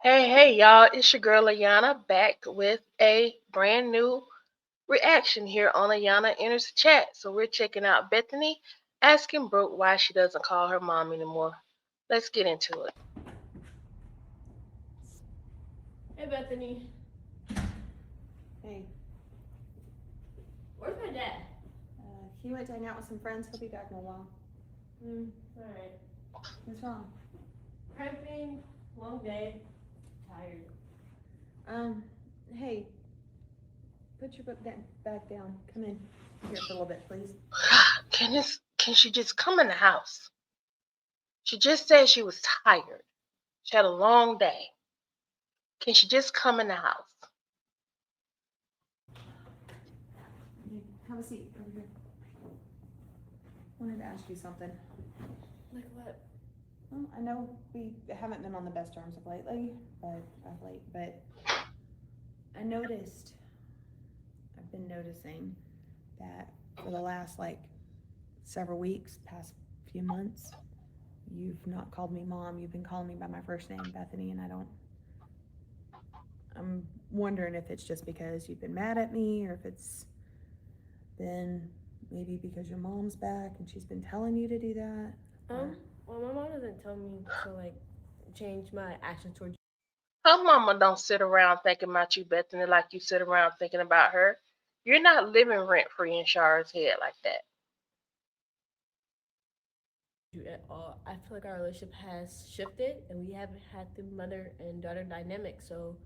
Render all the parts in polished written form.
Hey, y'all, it's your girl Ayana back with a brand new reaction here on Ayana Enters the Chat. So we're checking out Bethany asking Brooke why she doesn't call her mom anymore. Let's get into it. Hey Bethany, Hey, where's my dad? he went to hang out with some friends. He'll be back in a while. Alright. What's wrong? Cramping, long day, tired. Um, hey, put your book back down. Come in here for a little bit, please. Can she just come in the house? She just said she was tired. She had a long day. Can she just come in the house? Hey, have a seat over here. Wanted to ask you something. Like what? Well, I know we haven't been on the best terms but I noticed. I've been noticing that for the last several weeks, past few months, you've not called me mom. You've been calling me by my first name, Bethany, and I don't. I'm wondering if it's just because you've been mad at me or if it's been maybe because your mom's back and she's been telling you to do that. Um, well, my mom doesn't tell me to change my actions towards Her mama don't sit around thinking about you, Bethany, like you sit around thinking about her. You're not living rent free in Sharra's head like that. you at all. I feel like our relationship has shifted, and we haven't had the mother and daughter dynamic. So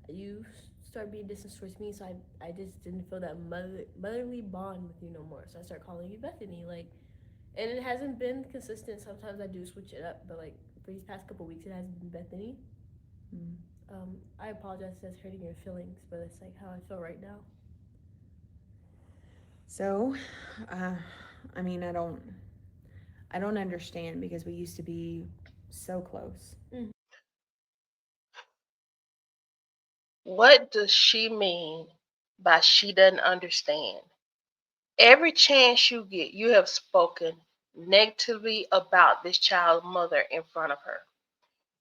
you start being distant towards me, so I just didn't feel that motherly bond with you no more. So I start calling you Bethany, and it hasn't been consistent. Sometimes I do switch it up, but for these past couple weeks, it has been Bethany. Mm. I apologize if that's hurting your feelings, but it's like how I feel right now. So, uh, I mean, I don't understand because we used to be so close. Mm. What does she mean by she doesn't understand? Every chance you get, you have spoken negatively about this child's mother in front of her.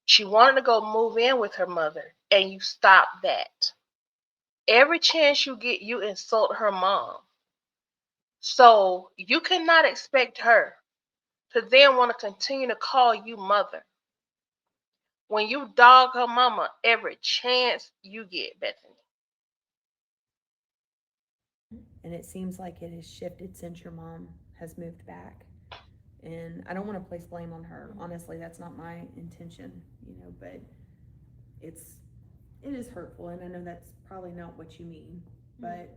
She wanted to go move in with her mother, and you stopped that. Every chance you get, you insult her mom. So you cannot expect her to then want to continue to call you mother when you dog her mama every chance you get, Bethany. And it seems like it has shifted since your mom has moved back. And I don't want to place blame on her. Honestly, that's not my intention, but it's it is hurtful, and I know that's probably not what you mean. But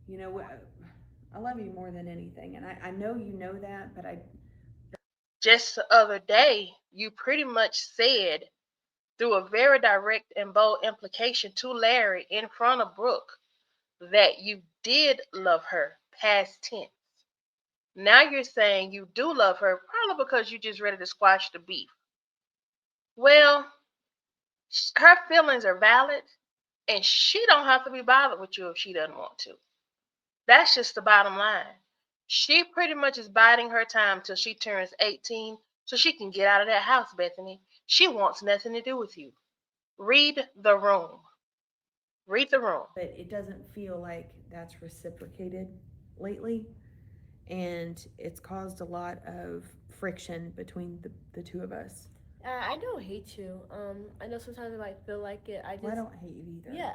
you know, I love you more than anything, and I know you know that. But I Just the other day, you pretty much said through a very direct and bold implication to Larry in front of Brooke that you did love her, past tense. Now you're saying you do love her, probably because you're just ready to squash the beef. Well, her feelings are valid, and she don't have to be bothered with you if she doesn't want to. That's just the bottom line. She pretty much is biding her time till she turns 18 so she can get out of that house, Bethany. She wants nothing to do with you. Read the room. Read the room. but it doesn't feel like that's reciprocated lately, and it's caused a lot of friction between the two of us. I don't hate you. I know sometimes I might feel like it. Well, I don't hate you either. Yeah,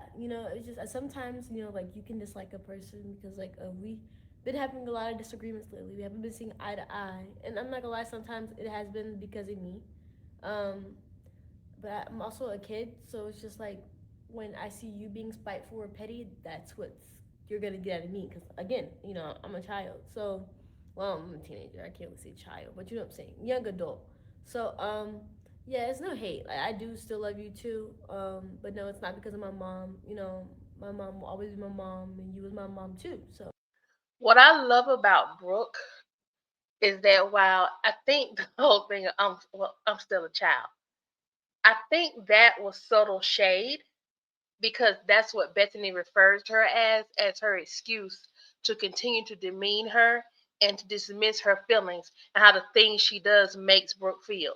it's just sometimes you can dislike a person because we been having a lot of disagreements lately. We haven't been seeing eye to eye, and I'm not gonna lie. Sometimes it has been because of me. Um, but I'm also a kid, so it's just like when I see you being spiteful or petty, that's what you're gonna get out of me. Because again, I'm a child. So, well, I'm a teenager. I can't really say child, but you know what I'm saying, young adult. So, yeah, it's no hate. Like, I do still love you too. But no, it's not because of my mom. My mom will always be my mom, and you was my mom too. So, What I love about Brooke is that while I think the whole thing, I'm still a child. I think that was subtle shade because that's what Bethany refers to her as her excuse to continue to demean her and to dismiss her feelings and how the things she does makes Brooke feel.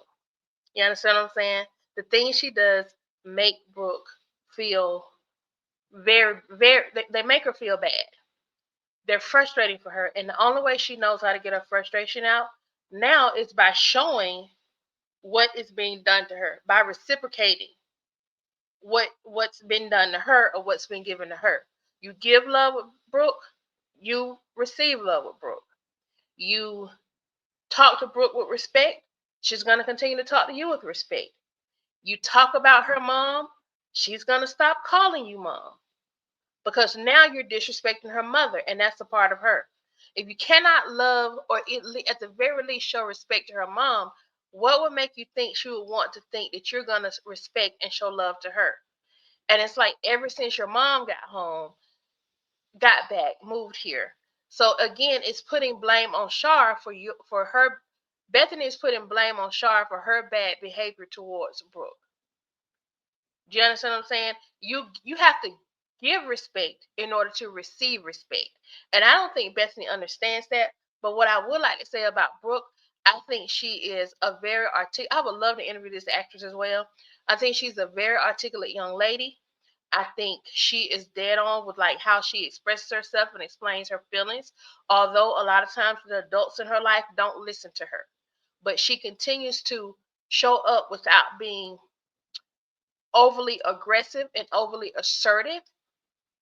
You understand what I'm saying? The things she does make Brooke feel very, they make her feel bad. They're frustrating for her. And the only way she knows how to get her frustration out now is by showing what is being done to her, by reciprocating what's been done to her or what's been given to her. You give love with Brooke, you receive love with Brooke. You talk to Brooke with respect, she's going to continue to talk to you with respect. You talk about her mom, she's going to stop calling you mom because now you're disrespecting her mother, and that's a part of her. If you cannot love or at the very least show respect to her mom, what would make you think she would want to think that you're going to respect and show love to her? And it's like ever since your mom got home, got back, moved here. So again, it's putting blame on Sharra for you for her. Bethany is putting blame on Sharra for her bad behavior towards Brooke. Do you understand what I'm saying? You have to give respect in order to receive respect. And I don't think Bethany understands that. But what I would like to say about Brooke, I think she is a very articulate. I would love to interview this actress as well. I think she's a very articulate young lady. I think she is dead on with like how she expresses herself and explains her feelings. Although a lot of times the adults in her life don't listen to her, but she continues to show up without being overly aggressive and overly assertive.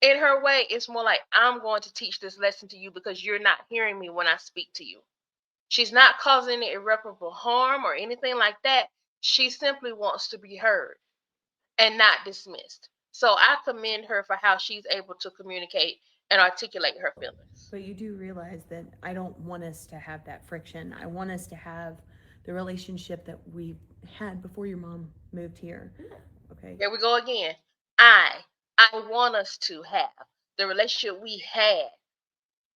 In her way, it's more like, I'm going to teach this lesson to you because you're not hearing me when I speak to you. She's not causing any irreparable harm or anything like that. She simply wants to be heard and not dismissed. So I commend her for how she's able to communicate and articulate her feelings. But you do realize that I don't want us to have that friction. I want us to have the relationship that we had before your mom moved here. Okay. Here we go again. I want us to have the relationship we had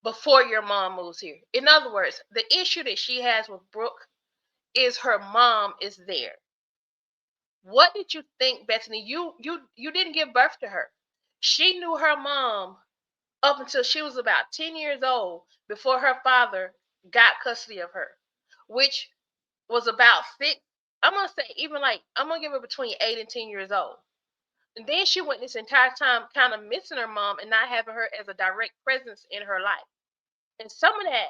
before your mom moves here. In other words, the issue that she has with Brooke is her mom is there. What did you think, Bethany? You didn't give birth to her. She knew her mom up until she was about 10 years old before her father got custody of her, which was about six. I'm gonna say even like I'm gonna give her between 8 and 10 years old. And then she went this entire time kind of missing her mom and not having her as a direct presence in her life. And some of that,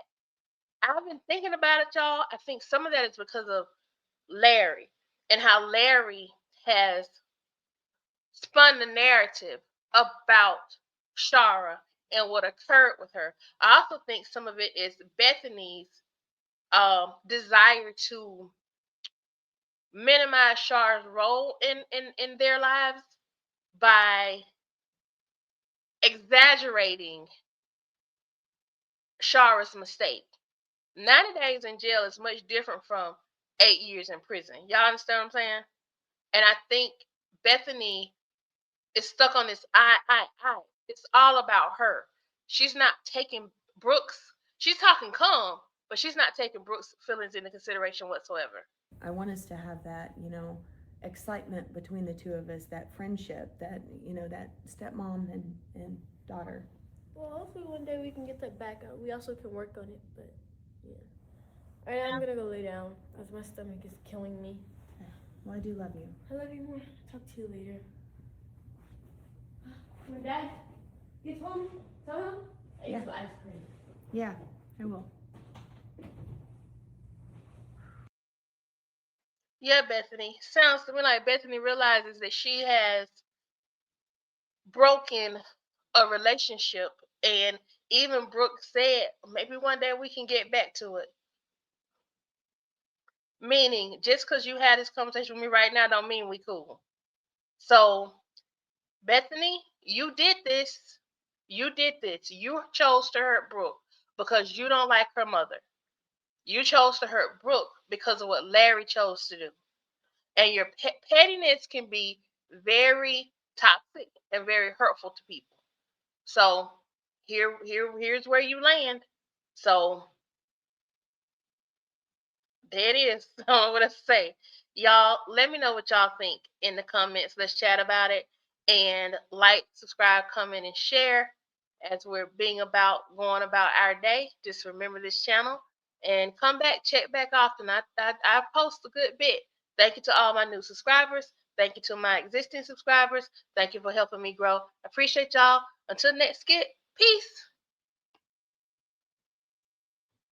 I've been thinking about it, y'all. I think some of that is because of Larry and how Larry has spun the narrative about Sharra and what occurred with her. I also think some of it is Bethany's desire to minimize Sharra's role in their lives by exaggerating Sharra's mistake. 90 days in jail is much different from 8 years in prison. Y'all understand what I'm saying? And I think Bethany is stuck on this I. It's all about her. She's not taking Brooks. She's talking calm, but she's not taking Brooks' feelings into consideration whatsoever. I want us to have that, excitement between the two of us, that friendship, that stepmom and daughter. Well, hopefully one day we can get that back up. We also can work on it, but yeah. All right, I'm gonna go lay down as my stomach is killing me. Yeah. Well, I do love you. I love you more. Talk to you later. When Dad gets home, tell him I ate Yeah. some ice cream. Yeah, I will. Yeah, Bethany. Sounds to me like Bethany realizes that she has broken a relationship, and even Brooke said maybe one day we can get back to it. Meaning, just because you had this conversation with me right now, don't mean we cool. So, Bethany, you did this. You did this. You chose to hurt Brooke because you don't like her mother. You chose to hurt Brooke because of what Larry chose to do. And your pettiness can be very toxic and very hurtful to people. So here's where you land. So there it is. I don't know what else to say. Y'all, let me know what y'all think in the comments. Let's chat about it. And like, subscribe, comment, and share as we're being about going about our day. Just remember this channel and come back, check back often. I post a good bit. Thank you to all my new subscribers. Thank you to my existing subscribers. Thank you for helping me grow. Appreciate y'all. Until next skit. Peace.